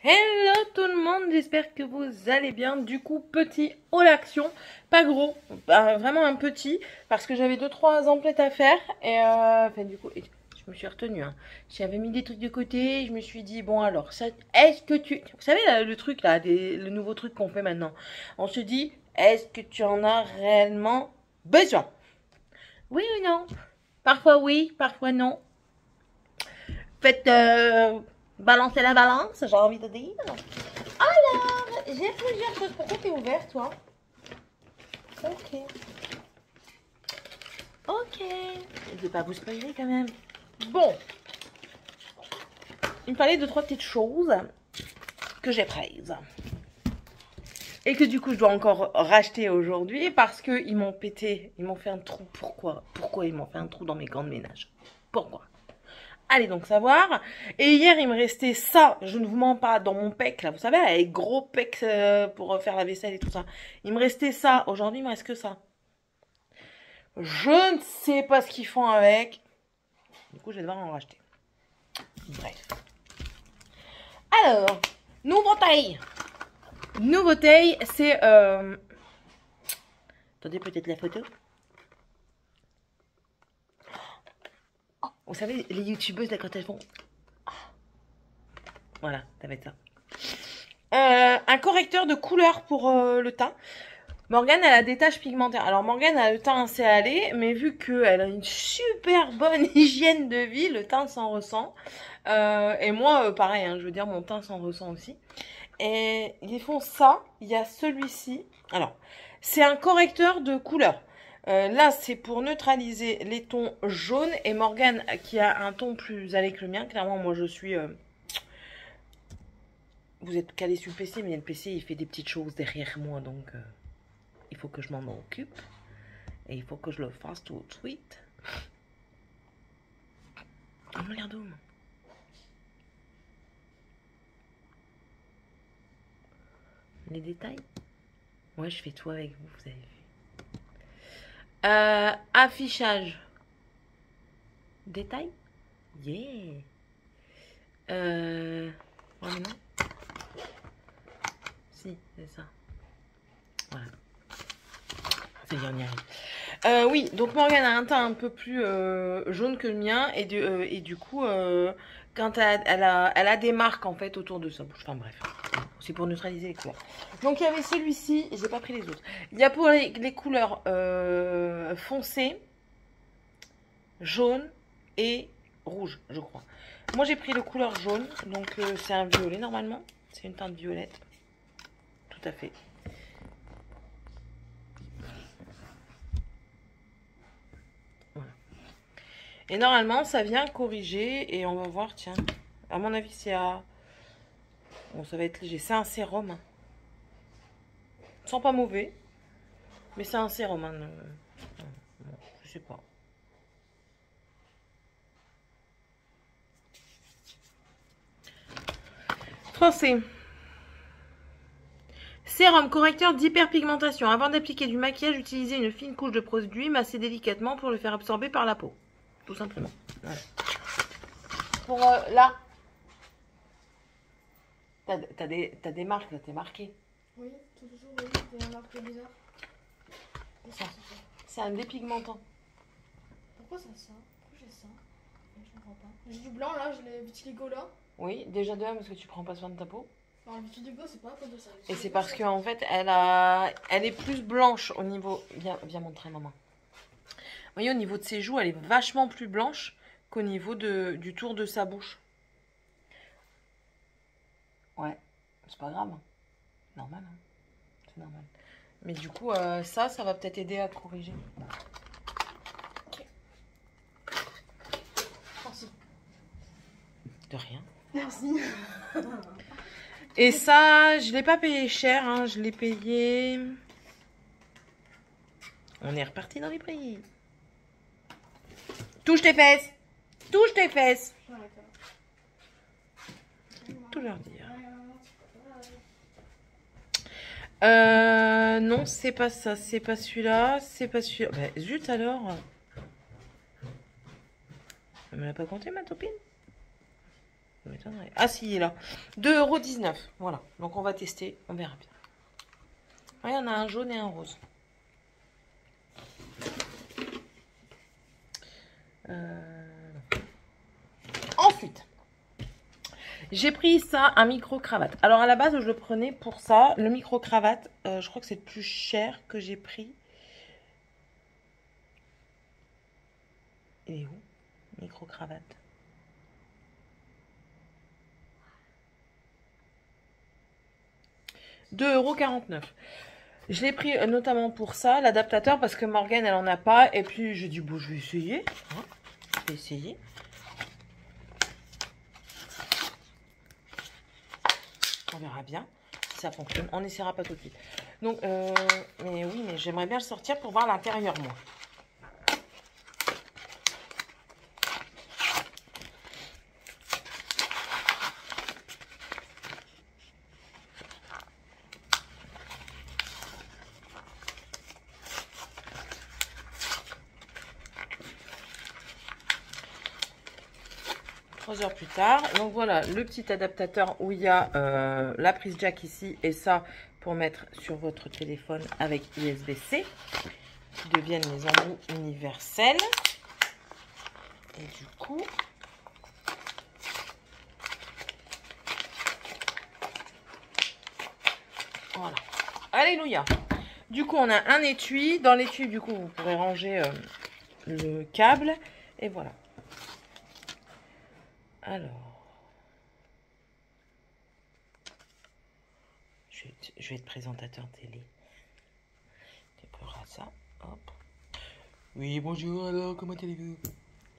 Hello tout le monde, j'espère que vous allez bien. Du coup, petit haul action, pas gros, vraiment un petit, parce que j'avais 2-3 emplettes à faire. Et enfin, du coup, je me suis retenue. Hein. J'avais mis des trucs de côté, je me suis dit, bon alors, est-ce que tu... Vous savez, là, le truc là, le nouveau truc qu'on fait maintenant. On se dit, est-ce que tu en as réellement besoin? Oui ou non? Parfois oui, parfois non. Faites balancer la balance, j'ai envie de dire. Alors, j'ai plusieurs choses. Pourquoi t'es ouvert, toi? Ok. Ok. Je vais pas vous spoiler quand même. Bon. Il me fallait 2-3 petites choses que j'ai prises. Et que du coup, je dois encore racheter aujourd'hui parce qu'ils m'ont pété. Ils m'ont fait un trou. Pourquoi? Pourquoi ils m'ont fait un trou dans mes gants de ménage? Pourquoi? Allez donc savoir. Et hier, il me restait ça, je ne vous mens pas, dans mon pec, là, vous savez, avec gros pec pour faire la vaisselle et tout ça. Il me restait ça. Aujourd'hui, il me reste que ça. Je ne sais pas ce qu'ils font avec. Du coup, je vais devoir en racheter. Bref. Alors, nouveauté. Nouveauté, c'est... Attendez, peut-être la photo. Vous savez, les youtubeuses, là, quand elles font... Voilà, ça va être ça. Un correcteur de couleur pour le teint. Morgane, elle a des taches pigmentaires. Alors, Morgane a le teint assez allé, mais vu qu'elle a une super bonne hygiène de vie, le teint s'en ressent. Et moi, pareil, hein, je veux dire, mon teint s'en ressent aussi. Et ils font ça. Il y a celui-ci. Alors, c'est un correcteur de couleur. Là, c'est pour neutraliser les tons jaunes. Et Morgane, qui a un ton plus allé que le mien, clairement, moi, je suis... Vous êtes calé sur le PC, mais le PC, il fait des petites choses derrière moi, donc il faut que je m'en occupe. Et il faut que je le fasse tout de suite. Oh, regarde où. Les détails. Ouais, je fais tout avec vous, vous avez vu. Affichage. Détail. Yeah. Oh mais non. Si, c'est ça. Voilà. Ça y est, on y arrive. Oui, donc Morgane a un teint un peu plus jaune que le mien. Et du coup, quand elle a des marques en fait autour de sa bouche. Enfin bref. C'est pour neutraliser les couleurs. Donc il y avait celui-ci. J'ai pas pris les autres. Il y a pour les couleurs foncées, jaune et rouge, je crois. Moi j'ai pris le couleur jaune. Donc c'est un violet normalement. C'est une teinte violette. Tout à fait. Voilà. Et normalement ça vient corriger. Et on va voir, tiens. À mon avis c'est à... Bon, ça va être léger. C'est un sérum. Hein. Ils sont pas mauvais. Mais c'est un sérum. Hein. Je sais pas. Français. Sérum correcteur d'hyperpigmentation. Avant d'appliquer du maquillage, utilisez une fine couche de produit massé délicatement pour le faire absorber par la peau. Tout simplement. Voilà. Pour là. T'as des marques là, t'es marqué. Oui, toujours, oui, des marques bizarres. C'est un dépigmentant. Pourquoi ça? Pourquoi j'ai ça? Je comprends pas. J'ai du blanc là, j'ai les vitiligo là. Oui, déjà de un parce que tu prends pas soin de ta peau. Non, le vitiligo c'est pas à cause de ça. Et c'est parce qu'en fait, elle est plus blanche au niveau... Viens montrer maman. Vous voyez, au niveau de ses joues, elle est vachement plus blanche qu'au niveau du tour de sa bouche. Ouais, c'est pas grave. Normal, hein. C'est normal. Mais du coup, ça va peut-être aider à corriger. Ok. Merci. De rien. Merci. Et ça, je l'ai pas payé cher, hein, je l'ai payé... On est reparti dans les prix. Touche tes fesses. Touche tes fesses. Tout leur dire. Non, c'est pas ça, c'est pas celui-là, c'est pas celui-là. Bah, zut alors. Elle me l'a pas compté, ma copine? Ça m'étonnerait. Ah si, il est là. 2,19 €. Voilà. Donc on va tester. On verra bien. Ah, il y en a un jaune et un rose. Ensuite, j'ai pris ça, un micro-cravate. Alors à la base, je le prenais pour ça. Le micro-cravate, je crois que c'est le plus cher que j'ai pris. Il est où? Micro-cravate. €2,49 €. Je l'ai pris notamment pour ça, l'adaptateur, parce que Morgane, elle en a pas. Et puis, je dis, bon, je vais essayer. Hein, je vais essayer. On verra bien si ça fonctionne. On n'essaiera pas tout de suite. Donc, mais oui, mais j'aimerais bien le sortir pour voir l'intérieur, moi. Heures plus tard. Donc voilà le petit adaptateur où il y a la prise jack ici et ça pour mettre sur votre téléphone avec USB-C qui deviennent les embouts universels. Et du coup, voilà. Alléluia. Du coup, on a un étui. Dans l'étui, du coup, vous pourrez ranger le câble. Et voilà. Alors, je vais être présentateur télé. Tu feras ça. Hop. Oui, bonjour, alors, comment allez-vous?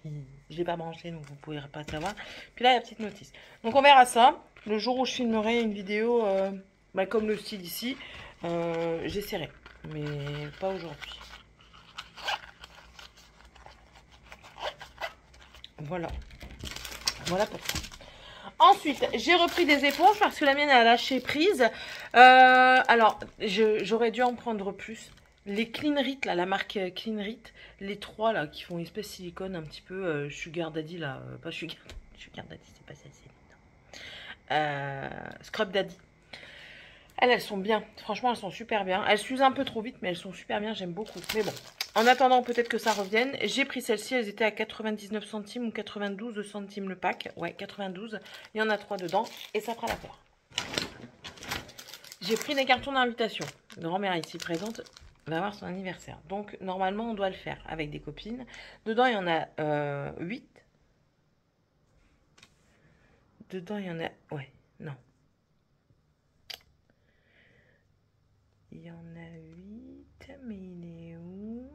Je ne l'ai pas branché, donc vous ne pouvez pas savoir. Puis là, il y a la petite notice. Donc, on verra ça. Le jour où je filmerai une vidéo, comme le style ici, j'essaierai. Mais pas aujourd'hui. Voilà. Voilà pour ça. Ensuite, j'ai repris des éponges parce que la mienne a lâché prise. Alors, j'aurais dû en prendre plus. Les Cleanrit, là, la marque Cleanrit, les trois là qui font espèce silicone un petit peu Sugar Daddy là, pas Sugar Daddy, c'est pas celle-ci. Scrub Daddy. Elles sont bien. Franchement, elles sont super bien. Elles s'usent un peu trop vite, mais elles sont super bien. J'aime beaucoup. Mais bon, en attendant peut-être que ça revienne, j'ai pris celle-ci. Elles étaient à 99 centimes ou 92 centimes le pack. Ouais, 92. Il y en a 3 dedans et ça fera l'affaire. J'ai pris des cartons d'invitation. Grand-mère ici présente va avoir son anniversaire. Donc, normalement, on doit le faire avec des copines. Dedans, il y en a 8. Dedans, il y en a... Ouais, non. Il y en a 8, mais il est où?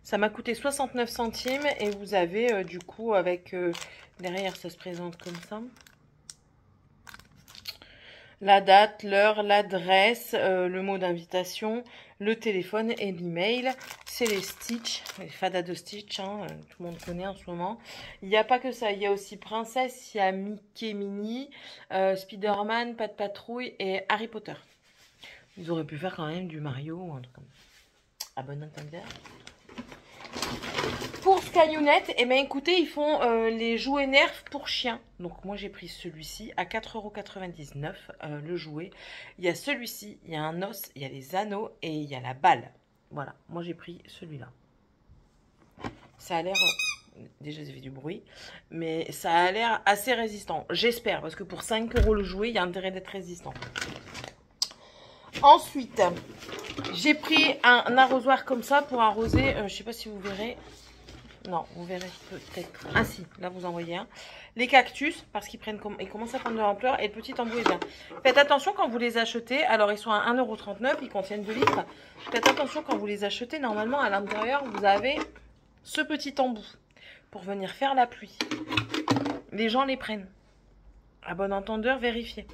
Ça m'a coûté 69 centimes et vous avez du coup avec... derrière, ça se présente comme ça. La date, l'heure, l'adresse, le mot d'invitation, le téléphone et l'email. C'est les Stitch, les fadas de Stitch, hein, tout le monde connaît en ce moment. Il n'y a pas que ça, il y a aussi Princesse, il y a Mickey Minnie, Spider-Man, Pat Patrouille et Harry Potter. Ils auraient pu faire quand même du Mario ou un truc comme ça. À bon entendeur. Pour Skyunet, eh bien, écoutez, ils font les jouets Nerf pour chiens. Donc moi j'ai pris celui-ci à 4,99 € le jouet. Il y a celui-ci, il y a un os, il y a les anneaux et il y a la balle. Voilà, moi j'ai pris celui-là. Ça a l'air... déjà ça fait du bruit, mais ça a l'air assez résistant. J'espère, parce que pour 5 € le jouet, il y a intérêt d'être résistant. Ensuite, j'ai pris un arrosoir comme ça pour arroser, je ne sais pas si vous verrez... Non, vous verrez peut-être. Ah si, là vous en voyez un. Les cactus, parce qu'ils commencent à prendre de l'ampleur et le petit embout est bien. Faites attention quand vous les achetez. Alors ils sont à 1,39 €, ils contiennent 2 litres. Faites attention quand vous les achetez. Normalement à l'intérieur vous avez ce petit embout pour venir faire la pluie. Les gens les prennent. À bon entendeur, vérifiez.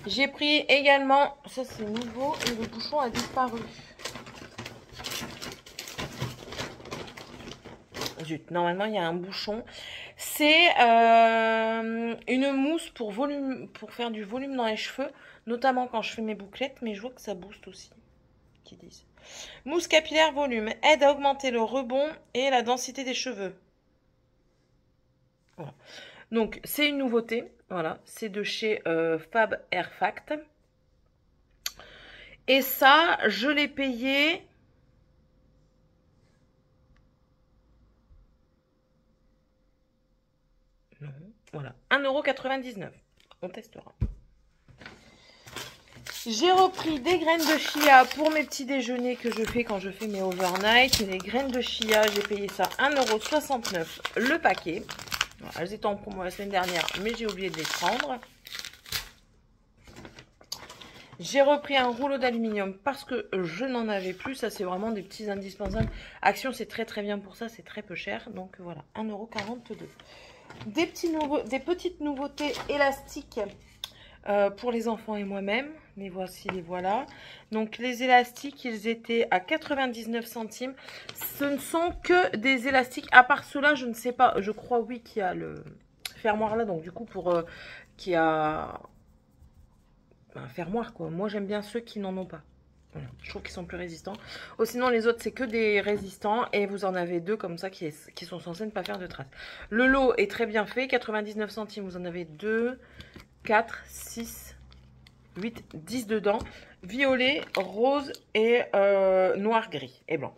J'ai pris également, ça c'est nouveau et le bouchon a disparu. Zut, normalement il y a un bouchon. C'est une mousse pour faire du volume dans les cheveux, notamment quand je fais mes bouclettes, mais je vois que ça booste aussi. Qu'ils disent. Mousse capillaire volume. Aide à augmenter le rebond et la densité des cheveux. Voilà. Donc, c'est une nouveauté. Voilà. C'est de chez Fab Air Fact. Et ça, je l'ai payé... Non, voilà. 1,99 €. On testera. J'ai repris des graines de chia pour mes petits déjeuners que je fais quand je fais mes overnight. Les graines de chia, j'ai payé ça 1,69 € le paquet. Voilà, elles étaient en promo la semaine dernière, mais j'ai oublié de les prendre. J'ai repris un rouleau d'aluminium parce que je n'en avais plus. Ça, c'est vraiment des petits indispensables. Action, c'est très très bien pour ça. C'est très peu cher. Donc voilà, 1,42 €. Des petites nouveautés élastiques pour les enfants et moi-même. Les voici, les voilà. Donc les élastiques, ils étaient à 99 centimes. Ce ne sont que des élastiques. À part ceux-là, je ne sais pas. Je crois, oui, qu'il y a le fermoir là. Donc du coup, pour qui a un fermoir, quoi. Moi, j'aime bien ceux qui n'en ont pas. Voilà. Je trouve qu'ils sont plus résistants. Oh, sinon, les autres, c'est que des résistants. Et vous en avez deux comme ça qui sont censés ne pas faire de traces. Le lot est très bien fait. 99 centimes, vous en avez 2, 4, 6, 8, 10 dedans. Violet, rose et noir, gris et blanc.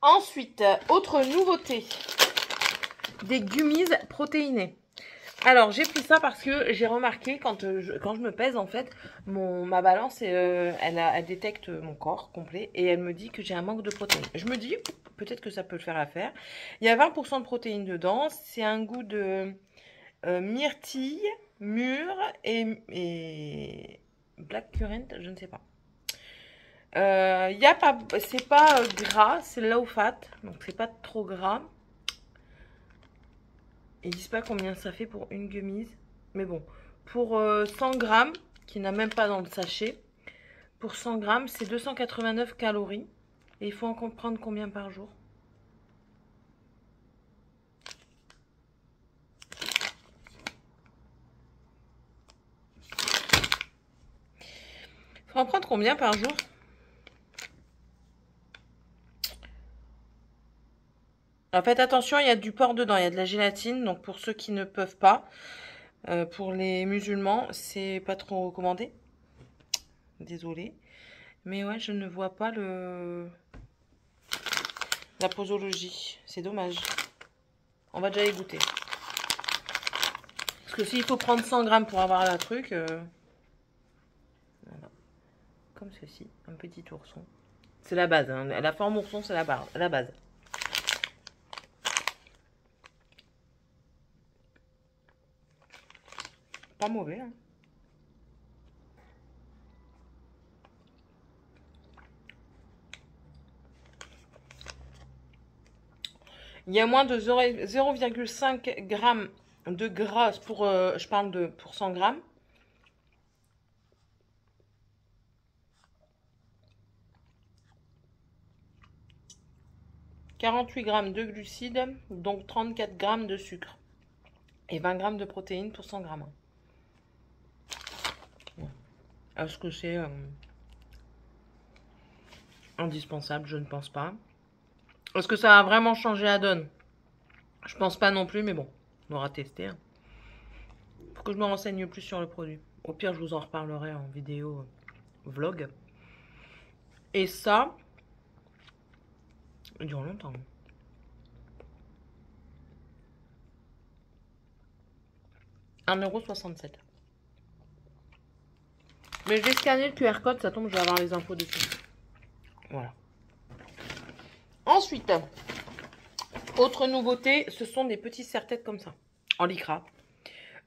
Ensuite, autre nouveauté. Des gummies protéinées. Alors, j'ai pris ça parce que j'ai remarqué quand je me pèse, en fait, ma balance, elle détecte mon corps complet et elle me dit que j'ai un manque de protéines. Je me dis, peut-être que ça peut le faire l'affaire. Il y a 20% de protéines dedans. C'est un goût de myrtille, mûre et black currant, je ne sais pas. C'est pas gras, c'est low fat, donc c'est pas trop gras. Ils disent pas combien ça fait pour une gummies. Mais bon, pour 100 grammes, qui n'a même pas dans le sachet, pour 100 grammes, c'est 289 calories. Et il faut en prendre combien par jour? Il faut en prendre combien par jour? Alors faites attention, il y a du porc dedans, il y a de la gélatine. Donc pour ceux qui ne peuvent pas, pour les musulmans, c'est pas trop recommandé. Désolée. Mais ouais, je ne vois pas la posologie. C'est dommage. On va déjà les goûter. Parce que s'il faut prendre 100 grammes pour avoir la truc... voilà. Comme ceci. Un petit ourson. C'est la base. Hein. La forme ourson, c'est la base. Pas mauvais. Hein. Il y a moins de 0,5 g de gras pour, je parle pour 100 grammes. « 48 g de glucides, donc 34 g de sucre. Et 20 g de protéines pour 100 grammes. Est-ce que c'est indispensable? Je ne pense pas. Est-ce que ça a vraiment changé la donne? Je pense pas non plus, mais bon, on aura testé. Hein. Faut que je me renseigne plus sur le produit. Au pire, je vous en reparlerai en vidéo vlog. Et ça, il dure longtemps. 1,67 €. Mais je vais scanner le QR code, ça tombe, je vais avoir les infos dessus. Voilà. Ensuite, autre nouveauté, ce sont des petits serre-têtes comme ça, en lycra.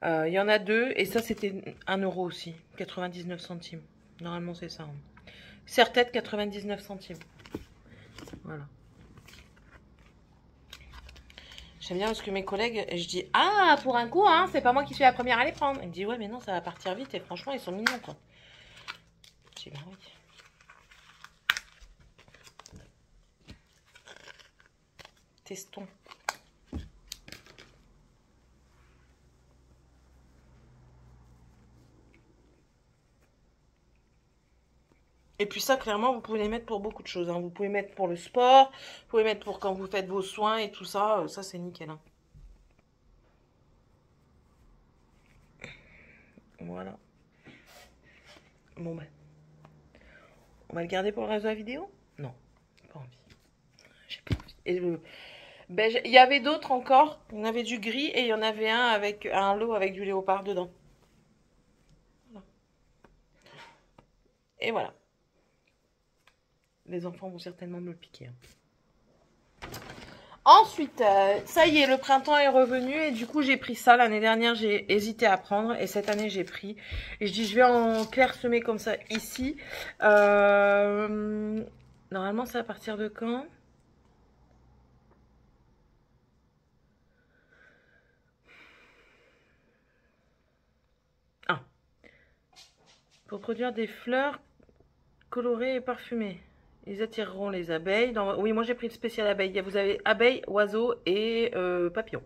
Il y en a deux, et ça c'était 1 € aussi, 99 centimes. Normalement c'est ça. Hein. Serre-tête, 99 centimes. Voilà. J'aime bien parce que mes collègues, je dis, ah, pour un coup, hein, c'est pas moi qui suis la première à les prendre. Ils me disent, ouais, mais non, ça va partir vite, et franchement, ils sont mignons, quoi. Je dis, bah oui. Testons. Et puis ça, clairement, vous pouvez les mettre pour beaucoup de choses. Hein. Vous pouvez mettre pour le sport, vous pouvez mettre pour quand vous faites vos soins et tout ça. Ça, c'est nickel. Hein. Voilà. Bon, ben. On va le garder pour le reste de la vidéo? Non, pas envie. J'ai pas envie. Et ben, il y avait d'autres encore. Il y en avait du gris et il y en avait un avec un lot avec du léopard dedans. Voilà. Et voilà. Les enfants vont certainement me le piquer. Hein. Ensuite, ça y est, le printemps est revenu et du coup j'ai pris ça. L'année dernière j'ai hésité à prendre et cette année j'ai pris. Et je dis je vais en clairsemer comme ça ici. Normalement c'est à partir de quand? Ah. Pour produire des fleurs colorées et parfumées. Ils attireront les abeilles. Oui, moi j'ai pris le spécial abeille. Vous avez abeilles, oiseaux et papillons.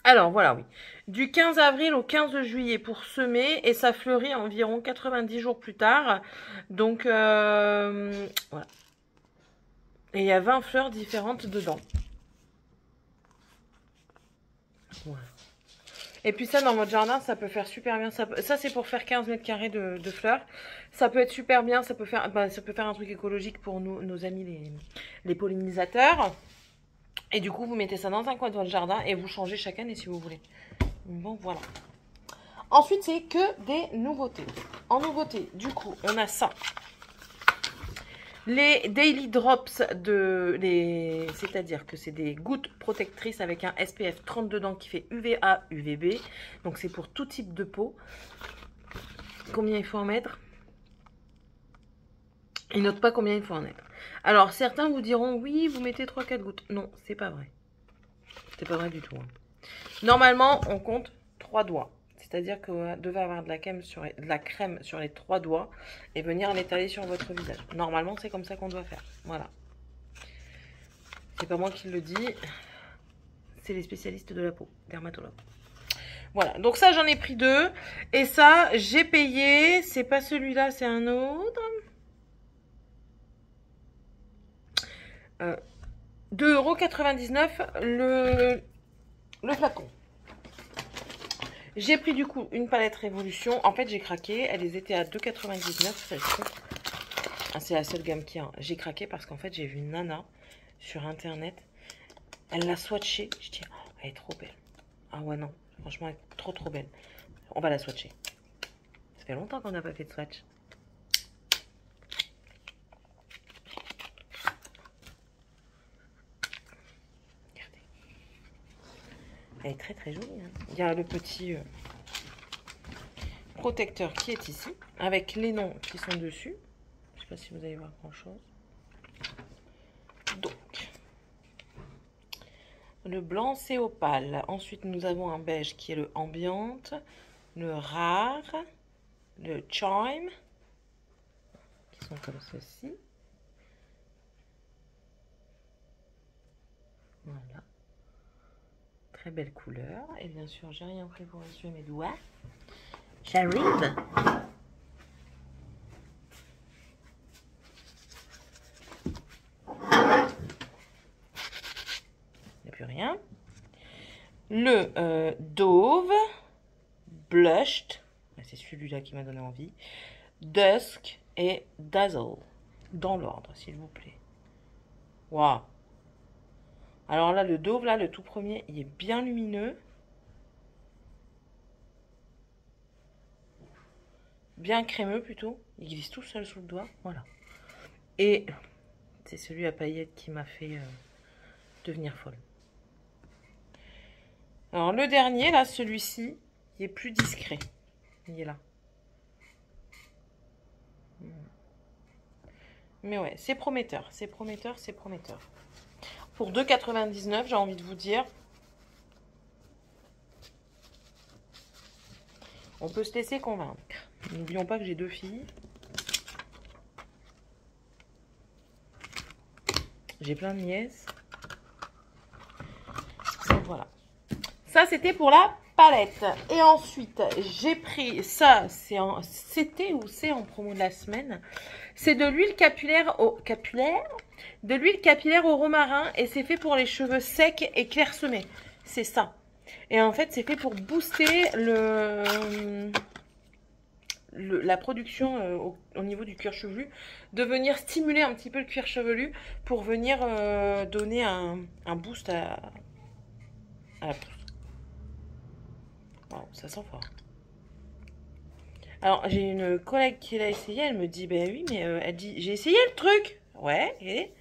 Alors voilà, oui. Du 15 avril au 15 juillet pour semer et ça fleurit environ 90 jours plus tard. Donc voilà. Et il y a 20 fleurs différentes dedans. Voilà. Et puis ça, dans votre jardin, ça peut faire super bien. Ça c'est pour faire 15 mètres carrés de fleurs. Ça peut être super bien. Ça peut faire un truc écologique pour nos amis les pollinisateurs. Et du coup, vous mettez ça dans un coin de votre jardin et vous changez chaque année si vous voulez. Bon, voilà. Ensuite, c'est que des nouveautés. En nouveauté, du coup, on a ça. Les Daily Drops, c'est-à-dire que c'est des gouttes protectrices avec un SPF 30 dedans qui fait UVA, UVB. Donc c'est pour tout type de peau. Combien il faut en mettre? Ils notent pas combien il faut en mettre. Alors certains vous diront oui, vous mettez 3-4 gouttes. Non, c'est pas vrai. C'est pas vrai du tout. Hein. Normalement, on compte 3 doigts. C'est-à-dire que vous devez avoir de la crème sur les 3 doigts et venir l'étaler sur votre visage. Normalement, c'est comme ça qu'on doit faire. Voilà. C'est pas moi qui le dis. C'est les spécialistes de la peau, dermatologues. Voilà. Donc ça, j'en ai pris 2. Et ça, j'ai payé. C'est pas celui-là, c'est un autre. 2,99 € le flacon. J'ai pris du coup une palette Révolution. En fait, j'ai craqué. Elles étaient à 2,99 €. Celle-ci. Ah, c'est la seule gamme qui a. J'ai craqué parce qu'en fait, j'ai vu une nana sur internet. Elle l'a swatchée. Je dis, oh, elle est trop belle. Ah ouais, non. Franchement, elle est trop belle. On va la swatcher. Ça fait longtemps qu'on n'a pas fait de swatch. Elle est très jolie. Hein. Il y a le petit protecteur qui est ici, avec les noms qui sont dessus. Je ne sais pas si vous allez voir grand chose. Donc, le blanc c'est opale. Ensuite, nous avons un beige qui est le ambiante, le rare, le charm, qui sont comme ceci. Voilà. Très belle couleur. Et bien sûr, j'ai rien pris pour essuyer mes doigts. J'arrive. Il n'y a plus rien. Le Dove Blushed. C'est celui-là qui m'a donné envie. Dusk et Dazzle. Dans l'ordre, s'il vous plaît. Waouh. Alors là, le Dove, là, le tout premier, il est bien lumineux. Bien crémeux, plutôt. Il glisse tout seul sous le doigt. Voilà. Et c'est celui à paillettes qui m'a fait devenir folle. Alors, le dernier, là, celui-ci, il est plus discret. Il est là. Mais ouais, c'est prometteur. C'est prometteur, c'est prometteur. Pour 2,99 €, j'ai envie de vous dire. On peut se laisser convaincre. N'oublions pas que j'ai 2 filles. J'ai plein de nièces. Donc voilà. Ça, c'était pour la palette. Et ensuite, j'ai pris ça, c'était ou c'est en promo de la semaine. C'est de l'huile capillaire de l'huile capillaire au romarin et c'est fait pour les cheveux secs et clairsemés. C'est ça. Et en fait, c'est fait pour booster la production au niveau du cuir chevelu, de venir stimuler un petit peu le cuir chevelu pour venir donner un boost à la pousse. Wow, ça sent fort. Alors, j'ai une collègue qui l'a essayé, elle me dit, ben oui, mais elle dit, j'ai essayé le truc. Ouais, et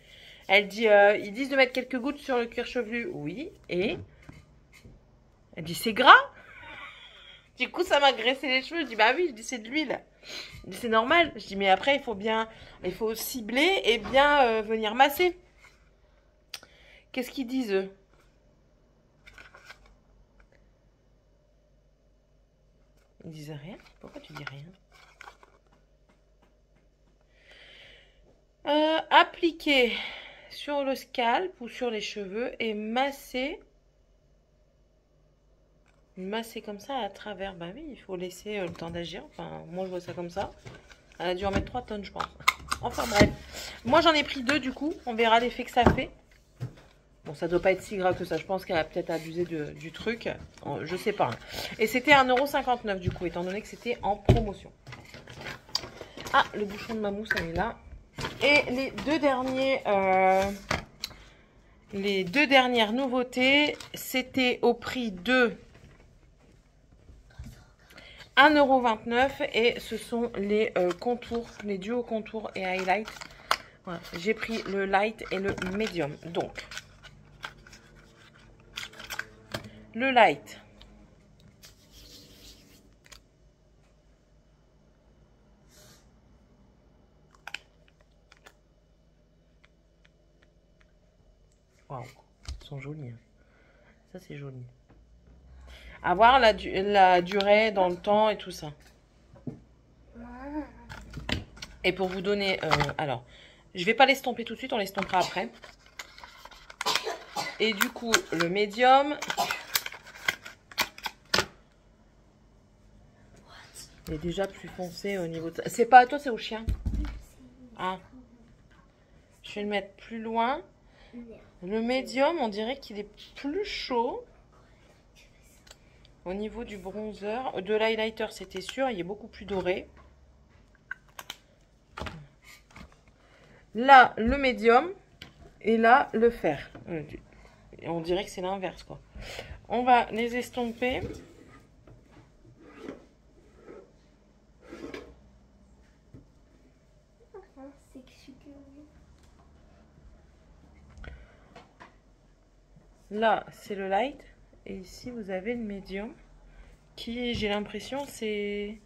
elle dit, ils disent de mettre quelques gouttes sur le cuir chevelu. Oui, et elle dit, c'est gras. Du coup, ça m'a graissé les cheveux. Je dis, bah oui, je dis, c'est de l'huile. Je dis, c'est normal. Je dis, mais après, il faut cibler et bien venir masser. Qu'est-ce qu'ils disent, eux? Ils disent rien? Pourquoi tu dis rien? Appliquer sur le scalp ou sur les cheveux et masser. Masser comme ça à travers. Bah oui, il faut laisser le temps d'agir. Enfin, moi je vois ça comme ça. Elle a dû en mettre 3 tonnes, je pense. Enfin bref. Moi j'en ai pris 2 du coup. On verra l'effet que ça fait. Bon, ça doit pas être si grave que ça. Je pense qu'elle a peut-être abusé du truc. Je sais pas. Et c'était 1,59 € du coup, étant donné que c'était en promotion. Ah, le bouchon de ma mousse, elle est là. Et les deux dernières nouveautés, c'était au prix de 1,29 € et ce sont les contours, les duos contours et highlight. Voilà, j'ai pris le light et le medium. Donc, le light. Waouh, ils sont jolis. Hein. Ça, c'est joli. À voir la durée dans le temps et tout ça. Et pour vous donner... alors, je vais pas l'estomper tout de suite, on l'estompera après. Et du coup, le médium... Il est déjà plus foncé au niveau de... C'est pas à toi, c'est au chien. Ah. Je vais le mettre plus loin. Le médium, on dirait qu'il est plus chaud. Au niveau du bronzer. De l'highlighter, c'était sûr. Il est beaucoup plus doré. Là, le médium. Et là, le fer. On dirait que c'est l'inverse, quoi. On va les estomper. Là, c'est le light. Et ici, vous avez le médium. Qui, j'ai l'impression, c'est...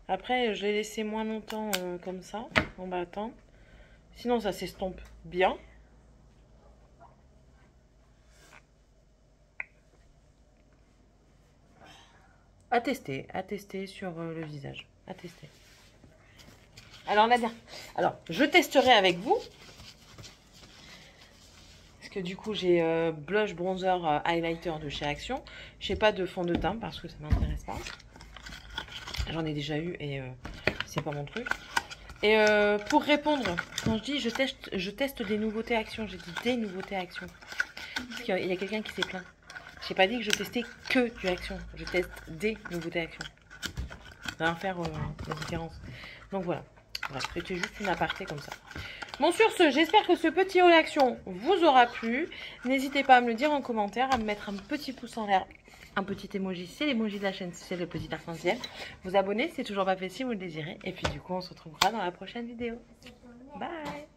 Après, je l'ai laissé moins longtemps comme ça. On va attendre. Sinon, ça s'estompe bien. À tester sur le visage. À tester. Alors, je testerai avec vous. Que du coup j'ai blush, bronzer, highlighter de chez Action. Je n'ai pas de fond de teint parce que ça m'intéresse pas. J'en ai déjà eu et c'est pas mon truc. Et pour répondre, quand je dis je teste des nouveautés Action, j'ai dit des nouveautés Action. Parce qu'il y a quelqu'un qui s'est plaint. J'ai pas dit que je testais que du Action. Je teste des nouveautés Action. Ça va faire la différence. Donc voilà. Bref, c'était juste une aparté comme ça. Bon, sur ce, j'espère que ce petit haul action vous aura plu. N'hésitez pas à me le dire en commentaire, à me mettre un petit pouce en l'air, un petit emoji, c'est l'emoji de la chaîne, c'est le petit arc-en-ciel. Vous abonner, c'est toujours pas fait si vous le désirez. Et puis du coup, on se retrouvera dans la prochaine vidéo. Bye!